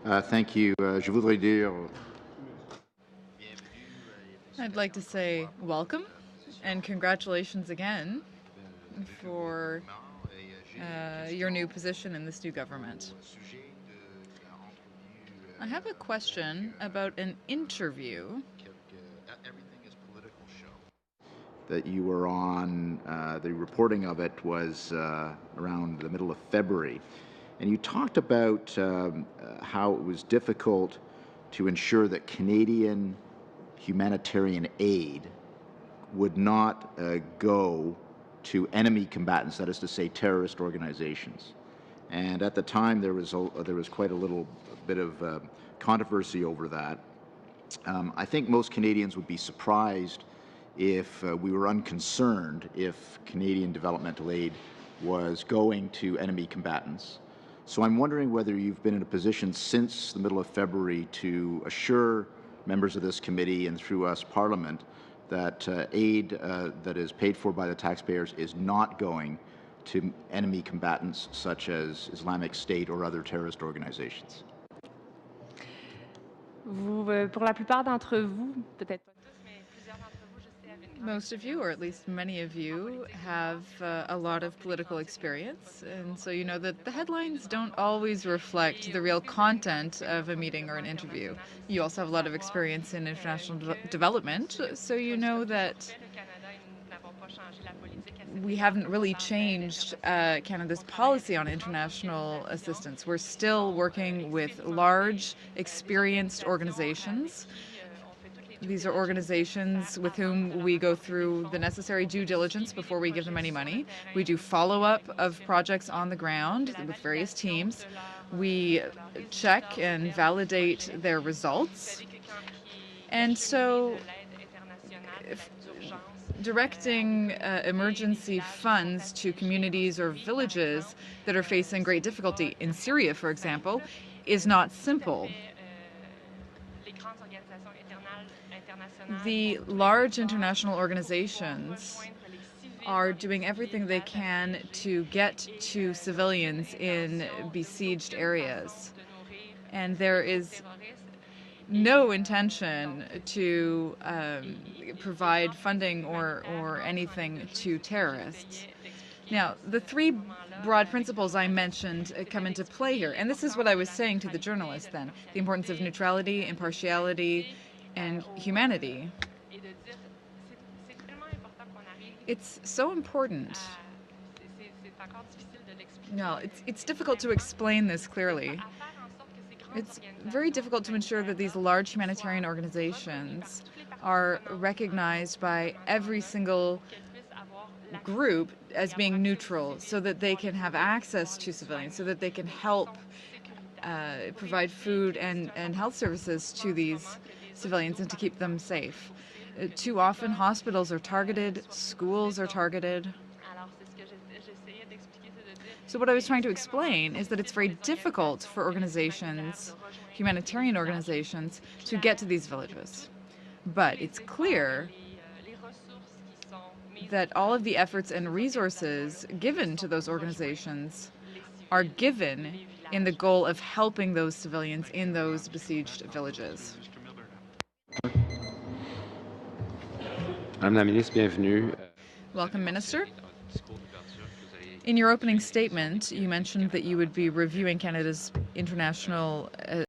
Thank you. Je voudrais dire I'd like to say welcome and congratulations again for your new position in this new government. I have a question about an interview that you were on. The reporting of it was around the middle of February. And you talked about how it was difficult to ensure that Canadian humanitarian aid would not go to enemy combatants, that is to say, terrorist organizations. And at the time, there was quite a little bit of controversy over that. I think most Canadians would be surprised if we were unconcerned if Canadian developmental aid was going to enemy combatants. So I'm wondering whether you've been in a position since the middle of February to assure members of this committee and through us Parliament that aid that is paid for by the taxpayers is not going to enemy combatants such as Islamic State or other terrorist organizations. Pour la plupart d'entre vous, peut-être pas tous, mais plusieurs d'entre vous, je sais, avec Most of you, or at least many of you, have a lot of political experience, and so you know that the headlines don't always reflect the real content of a meeting or an interview. You also have a lot of experience in international development, so you know that we haven't really changed Canada's policy on international assistance. We're still working with large, experienced organizations. These are organizations with whom we go through the necessary due diligence before we give them any money. We do follow-up of projects on the ground with various teams. We check and validate their results. And so directing emergency funds to communities or villages that are facing great difficulty, in Syria, for example, is not simple. The large international organizations are doing everything they can to get to civilians in besieged areas. And there is no intention to provide funding or anything to terrorists. Now, the three broad principles I mentioned come into play here. And this is what I was saying to the journalist then. The importance of neutrality, impartiality, and humanity. It's so important. No, it's difficult to explain this clearly. It's very difficult to ensure that these large humanitarian organizations are recognized by every single group as being neutral so that they can have access to civilians, so that they can help provide food and health services to these civilians and to keep them safe. Too often hospitals are targeted, schools are targeted. So what I was trying to explain is that it's very difficult for organizations, humanitarian organizations, to get to these villages. But it's clear that all of the efforts and resources given to those organizations are given in the goal of helping those civilians in those besieged villages. Madame la Ministre, bienvenue. Welcome, Minister. In your opening statement, you mentioned that you would be reviewing Canada's international